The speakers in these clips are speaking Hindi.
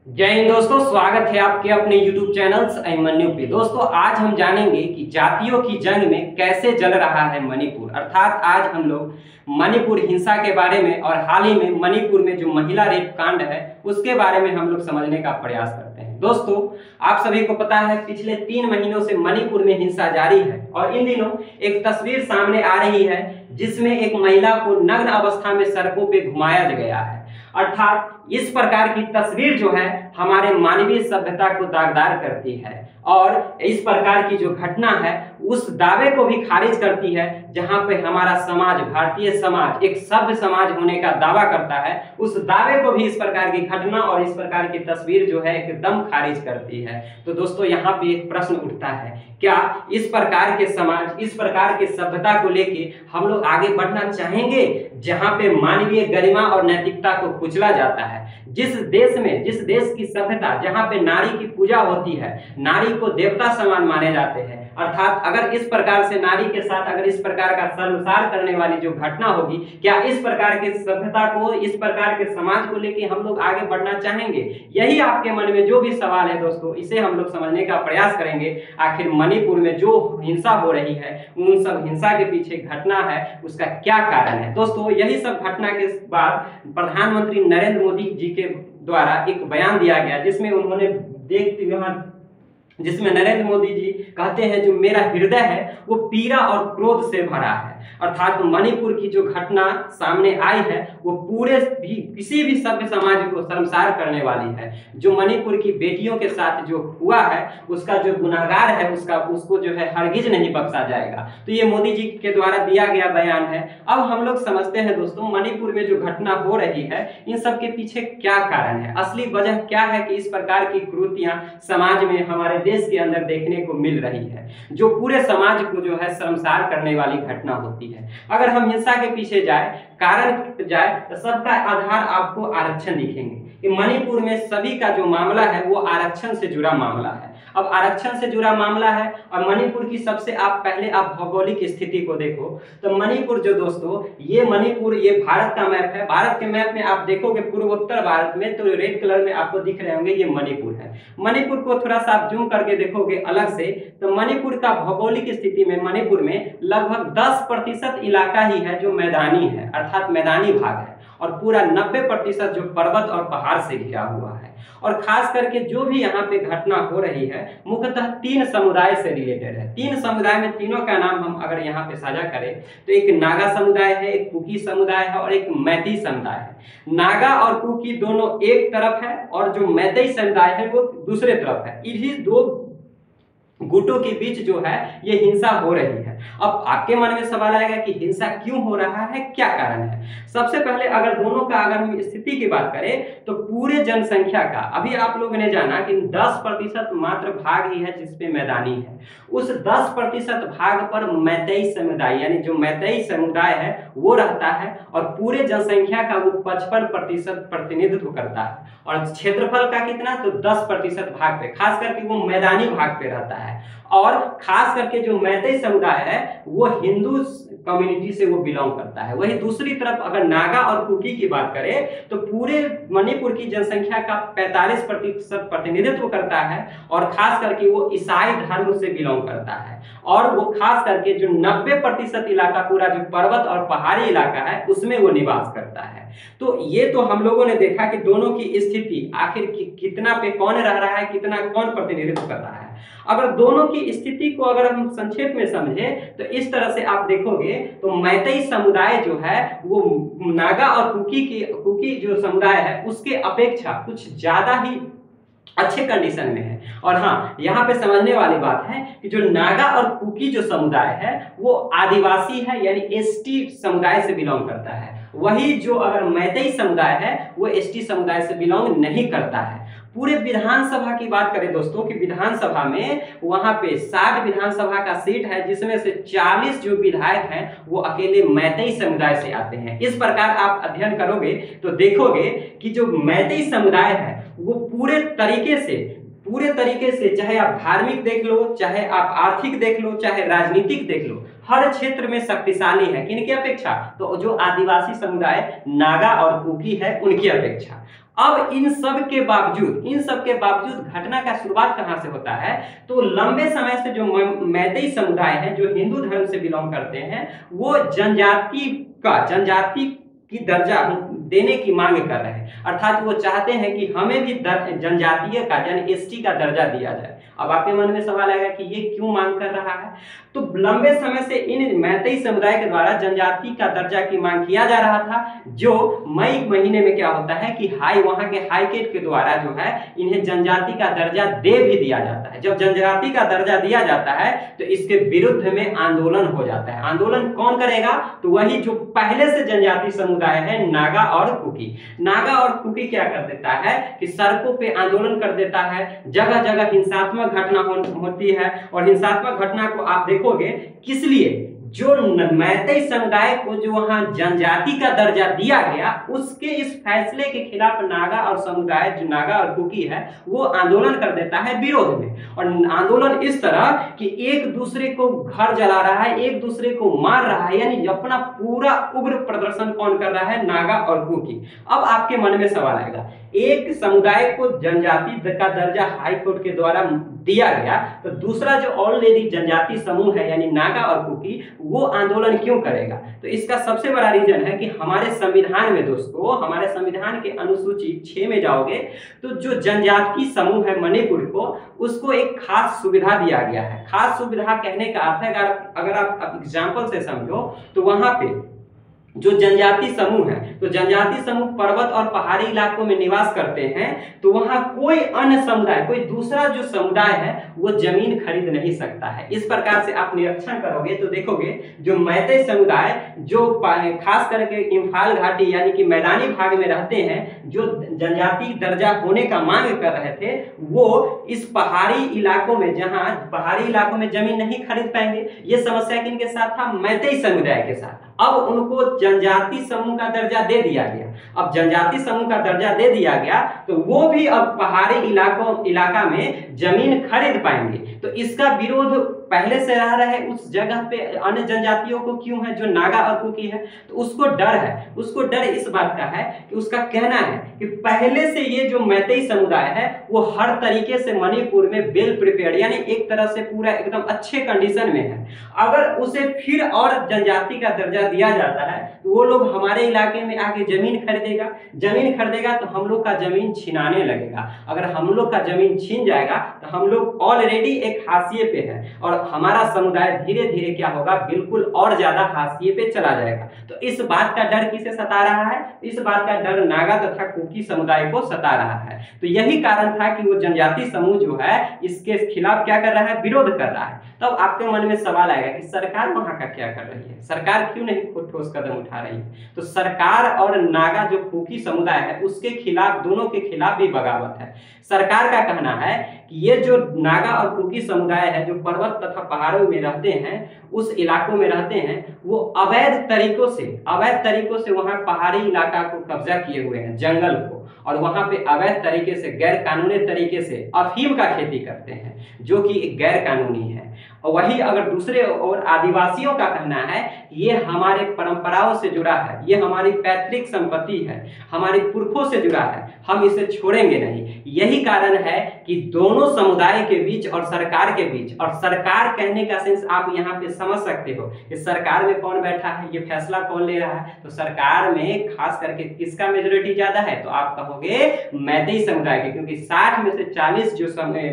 जय हिंद दोस्तों, स्वागत है आपके अपने YouTube चैनल्स अभिमन्यु पे। दोस्तों आज हम जानेंगे कि जातियों की जंग में कैसे जल रहा है मणिपुर। अर्थात आज हम लोग मणिपुर हिंसा के बारे में और हाल ही में मणिपुर में जो महिला रेप कांड है उसके बारे में हम लोग समझने का प्रयास करते हैं। दोस्तों आप सभी को पता है पिछले 3 महीनों से मणिपुर में हिंसा जारी है और इन दिनों एक तस्वीर सामने आ रही है जिसमें एक महिला को नग्न अवस्था में सड़कों पे घुमाया गया है। अर्थात इस प्रकार की तस्वीर जो है हमारे मानवीय सभ्यता को दागदार करती है और इस प्रकार की जो घटना है उस दावे को भी खारिज करती है जहां पे हमारा समाज, भारतीय समाज एक सभ्य समाज होने का दावा करता है। उस दावे को भी इस प्रकार की घटना और इस प्रकार की तस्वीर जो है एकदम खारिज करती है। तो दोस्तों यहाँ पे एक प्रश्न उठता है, क्या इस प्रकार के समाज, इस प्रकार के सभ्यता को लेके हम लोग आगे बढ़ना चाहेंगे जहां पे मानवीय गरिमा और नैतिकता को कुचला जाता है? जिस देश की सभ्यता जहां पे नारी की पूजा होती है, नारी को देवता समान माने जाते हैं, अर्थात अगर इस प्रकार से नारी के साथ अगर इस प्रकार का शर्मसार करने वाली जो घटना होगी, क्या इस प्रकार की सभ्यता को, इस प्रकार के समाज को लेके हम लोग आगे बढ़ना चाहेंगे? यही आपके मन में जो भी सवाल है दोस्तों, इसे हम लोग समझने का प्रयास करेंगे। आखिर मणिपुर में जो हिंसा हो रही है, उन सब हिंसा के पीछे घटना है, उसका क्या कारण है? दोस्तों यही सब घटना के बाद प्रधानमंत्री नरेंद्र मोदी जी के द्वारा एक बयान दिया गया जिसमें नरेंद्र मोदी जी कहते हैं जो मेरा हृदय है वो पीड़ा और क्रोध से भरा है। अर्थात मणिपुर की जो घटना सामने आई है वो किसी भी सभ्य समाज को शर्मसार करने वाली है। जो मणिपुर की बेटियों के साथ जो हुआ है उसका जो गुनाहगार है उसको जो है हरगिज नहीं बख्शा जाएगा। तो ये मोदी जी के द्वारा दिया गया बयान है। अब हम लोग समझते हैं दोस्तों मणिपुर में जो घटना हो रही है इन सब के पीछे क्या कारण है, असली वजह क्या है कि इस प्रकार की कृतियां समाज में हमारे देश के अंदर देखने को मिल रही है, जो पूरे समाज को जो है शर्मसार करने वाली घटना होती है। अगर हम हिंसा के पीछे कारण तो सबका आधार आपको आरक्षण दिखेंगे कि मणिपुर में सभी का जो मामला है वो आरक्षण से जुड़ा मामला है। अब आरक्षण से जुड़ा मामला है और मणिपुर की सबसे पहले आप भौगोलिक स्थिति को देखो तो मणिपुर जो दोस्तों ये भारत का मैप है। भारत के मैप में आप देखोगे पूर्वोत्तर भारत में तो रेड कलर में आपको दिख रहे होंगे ये मणिपुर है। मणिपुर को थोड़ा सा आप जूम करके देखोगे अलग से तो मणिपुर का भौगोलिक स्थिति में मणिपुर में लगभग 10% इलाका ही है जो मैदानी है, अर्थात मैदानी भाग है, और पूरा 90% जो पर्वत और पहाड़ से घिरा हुआ है। और खास करके जो भी यहाँ पे घटना हो रही है मुख्यतः 3 समुदाय से रिलेटेड है। 3 समुदाय में तीनों का नाम हम अगर यहाँ पे साझा करें तो एक नागा समुदाय है, एक कुकी समुदाय है और एक मैती समुदाय है। नागा और कुकी दोनों एक तरफ है और जो मैती समुदाय है वो दूसरे तरफ है। इन्हीं 2 गुटों के बीच जो है ये हिंसा हो रही है। अब आपके मन में सवाल आएगा कि हिंसा क्यों हो रहा है, क्या कारण है? सबसे पहले अगर हम स्थिति की बात करें तो पूरे जनसंख्या का अभी आप लोगों ने जाना कि 10% मात्र भाग ही है जिसपे मैदानी है। उस 10% भाग पर मैतेई समुदाय यानी जो मैतेई समुदाय है वो रहता है और पूरे जनसंख्या का वो 55% प्रतिनिधित्व करता है। और क्षेत्रफल का कितना, तो 10% भाग पे, खास करके वो मैदानी भाग पे रहता है। और खास करके जो मैतेई समुदाय है वो हिंदू कम्युनिटी से वो बिलोंग करता है। वही दूसरी तरफ अगर नागा और कुकी की बात करें तो पूरे मणिपुर की जनसंख्या का 45% प्रतिनिधित्व करता है और खास करके वो ईसाई धर्म से बिलोंग करता है। और वो खास करके जो 90% इलाका पूरा जो पर्वत और पहाड़ी इलाका है उसमें वो निवास करता है। तो ये तो हम लोगों ने देखा कि दोनों की स्थिति आखिर कितना पे कौन रह रहा है, कितना कौन प्रतिनिधित्व कर रहा है। अगर दोनों की स्थिति को अगर हम संक्षेप में समझें तो इस तरह से आप देखोगे तो मैतेई समुदाय जो है वो नागा और कुकी जो समुदाय है उसके अपेक्षा कुछ ज्यादा ही अच्छे कंडीशन में है। और हाँ, यहाँ पे समझने वाली बात है कि जो नागा और कुकी जो समुदाय है वो आदिवासी है यानी एसटी समुदाय से बिलोंग करता है। वही जो अगर मैतेई समुदाय है वो एसटी समुदाय से बिलोंग नहीं करता है। पूरे विधानसभा की बात करें दोस्तों कि विधानसभा में वहां पे 60 विधानसभा का सीट है जिसमें से 40 जो विधायक हैं वो अकेले मैतेई समुदाय से आते हैं। इस प्रकार आप अध्ययन करोगे तो देखोगे कि जो मैतेई समुदाय है वो पूरे तरीके से चाहे आप धार्मिक देख लो, चाहे आप आर्थिक देख लो, चाहे राजनीतिक देख लो, हर क्षेत्र में शक्तिशाली है। किनकी अपेक्षा? तो जो आदिवासी समुदाय नागा और कुकी है उनकी अपेक्षा। अब इन सब के बावजूद घटना का शुरुआत कहां से होता है? तो लंबे समय से जो मैतेई समुदाय है, जो हिंदू धर्म से बिलोंग करते हैं, वो जनजाति की दर्जा देने की मांग कर रहे हैं। अर्थात वो चाहते हैं कि हमें भी जनजातीय का एसटी का दर्जा दिया जाए। अब आपके मन में सवाल आएगा कि ये क्यों मांग कर रहा है? तो लंबे समय से इन मैतेई समुदाय के द्वारा जनजाति का दर्जा की मांग किया जा रहा था, जो मई महीने में क्या होता है कि वहां के हाईकोर्ट के द्वारा जो है इन्हें जनजाति का दर्जा दे भी दिया जाता है। जब जनजाति का दर्जा दिया जाता है तो इसके विरुद्ध में आंदोलन हो जाता है। आंदोलन कौन करेगा? तो वही जो पहले से जनजाति समुदाय है, नागा और कुकी। नागा और कुकी क्या कर देता है कि सड़कों पे आंदोलन कर देता है, जगह जगह हिंसात्मक घटना होती है। और हिंसात्मक घटना को आप देखोगे किस लिए? जो मैतेई समुदाय को जो वहां जनजाति का दर्जा दिया गया, उसके इस फैसले के खिलाफ नागा और समुदाय, जो नागा और कुकी है, वो आंदोलन कर देता है विरोध में। और आंदोलन इस तरह कि एक दूसरे को घर जला रहा है, एक दूसरे को मार रहा है, यानी अपना पूरा उग्र प्रदर्शन कौन कर रहा है? नागा और कुकी। अब आपके मन में सवाल आएगा, एक समुदाय को जनजाति का दर्जा हाई कोर्ट के द्वारा दिया गया, तो दूसरा जो ऑलरेडी जनजाति समूह है यानी नागा और कुकी, वो आंदोलन क्यों करेगा? तो इसका सबसे बड़ा रीजन है कि हमारे संविधान में दोस्तों, हमारे संविधान के अनुसूची 6 में जाओगे तो जो जनजाति समूह है मणिपुर को, उसको एक खास सुविधा दिया गया है। खास सुविधा कहने का अर्थ है, अगर आप एग्जाम्पल से समझो तो वहां पे जो जनजाति समूह है, तो जनजाति समूह पर्वत और पहाड़ी इलाकों में निवास करते हैं, तो वहां कोई अन्य समुदाय, कोई दूसरा जो समुदाय है, वो जमीन खरीद नहीं सकता है। इस प्रकार से आप निरीक्षण करोगे तो देखोगे जो मैतेई समुदाय जो खास करके इम्फाल घाटी यानी कि मैदानी भाग में रहते हैं, जो जनजाति दर्जा होने का मांग कर रहे थे, वो इस पहाड़ी इलाकों में, जहां पहाड़ी इलाकों में जमीन नहीं खरीद पाएंगे, ये समस्या किनके साथ था? मैतेई समुदाय के साथ। अब उनको जनजाति समूह का दर्जा दे दिया गया। अब जनजाति समूह का दर्जा दे दिया गया तो वो भी अब पहाड़ी इलाका में जमीन खरीद पाएंगे। तो इसका विरोध पहले से रह रहे उस जगह पे अन्य जनजातियों को क्यों है, जो नागा और कुकी है, तो उसको डर है। उसको डर इस बात का है कि उसका कहना है कि पहले से ये जो मैतेई समुदाय है वो हर तरीके से मणिपुर में वेल प्रिपेयर्ड, यानी एक तरह से पूरा एकदम अच्छे कंडीशन में है। अगर उसे फिर और जनजाति का दर्जा दिया जाता है तो वो लोग हमारे इलाके में आके जमीन खरीदेगा तो हम लोग का जमीन छिनाने लगेगा। अगर हम लोग का जमीन छीन जाएगा तो हम लोग ऑलरेडी एक हाशिए पे है और हमारा समुदाय धीरे धीरे क्या होगा, बिल्कुल और ज्यादा हाशिए पे चला जाएगा। तो इस बात का डर किसे सता रहा है? इस बात का डर नागा तथा कुकी समुदाय को सता रहा है। तो यही कारण था कि वो जनजाति समूह जो है इसके खिलाफ क्या कर रहा है, विरोध कर रहा है। तब तो आपके मन में सवाल आएगा कि सरकार वहां का क्या कर रही है, सरकार क्यों नहीं ठोस कदम उठा रही है? तो सरकार और नागा जो कुकी समुदाय है उसके खिलाफ, दोनों के खिलाफ भी बगावत है। सरकार का कहना है कि ये जो नागा और कुकी समुदाय है जो पर्वत तथा पहाड़ों में रहते हैं, उस इलाकों में रहते हैं, वो अवैध तरीकों से वहां पहाड़ी इलाका को कब्जा किए हुए हैं, जंगल को, और वहां पे अवैध तरीके से, गैर कानूनी तरीके से अफीम का खेती करते हैं, जो कि गैर कानूनी है। और वही अगर दूसरे और आदिवासियों का कहना है ये हमारे परंपराओं से जुड़ा है, ये हमारी पैतृक संपत्ति है, हमारे पुरखों से जुड़ा है, हम इसे छोड़ेंगे नहीं। यही कारण है कि दोनों समुदाय के बीच और सरकार के बीच, और सरकार कहने का सेंस आप यहाँ पे समझ सकते हो कि सरकार में कौन बैठा है, ये फैसला कौन ले रहा है। तो सरकार में खास करके किसका मेजोरिटी ज्यादा है, तो आप कहोगे मैतेई समुदाय के, क्योंकि 60 में से 40 जो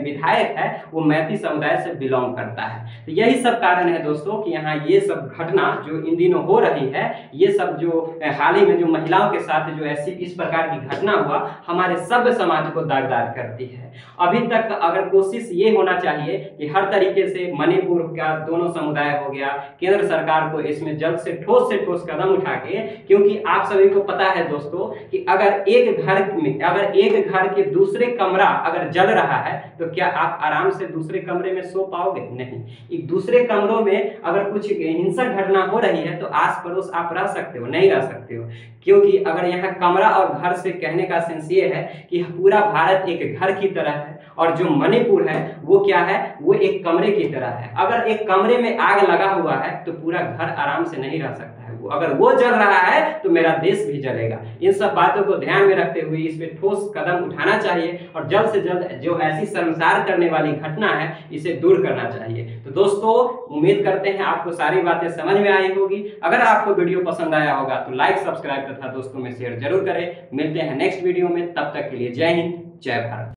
विधायक है वो मैतेई समुदाय से बिलोंग करता है। तो यही सब कारण है दोस्तों कि यहाँ ये सब घटना जो इन दिनों हो रही है, ये सब जो हाल ही में जो महिलाओं के साथ जो ऐसी इस प्रकार की घटना हुआ, हमारे सभ्य समाज को दागदार करती है। अभी तक अगर कोशिश ये होना चाहिए कि हर तरीके से मणिपुर का दोनों समुदाय हो गया, केंद्र सरकार को इसमें जल्द से ठोस कदम उठा के, क्योंकि आप सभी को पता है दोस्तों कि अगर एक घर के दूसरे कमरा अगर जल रहा है तो क्या आप आराम से दूसरे कमरे में सो पाओगे? नहीं। एक दूसरे कमरों में अगर कुछ हिंसक घटना हो रही है तो आस पड़ोस आप रह सकते हो? नहीं रह सकते हो, क्योंकि अगर यहाँ कमरा और घर से कहने का सेंस ये है कि पूरा भारत एक घर की तरह है और जो मणिपुर है वो क्या है, वो एक कमरे की तरह है। अगर एक कमरे में आग लगा हुआ है तो पूरा घर आराम से नहीं रह सकता है, अगर वो जल रहा है तो मेरा देश भी जलेगा। इन सब बातों को ध्यान में रखते हुए इस पे ठोस कदम उठाना चाहिए और जल्द से जल्द जो ऐसी शर्मसार करने वाली घटना है इसे दूर करना चाहिए। तो दोस्तों, उम्मीद करते हैं आपको सारी बातें समझ में आई होगी। अगर आपको वीडियो पसंद आया होगा तो लाइक, सब्सक्राइब तथा दोस्तों में शेयर जरूर करें। मिलते हैं नेक्स्ट वीडियो में, तब तक के लिए जय हिंद, जय भारत।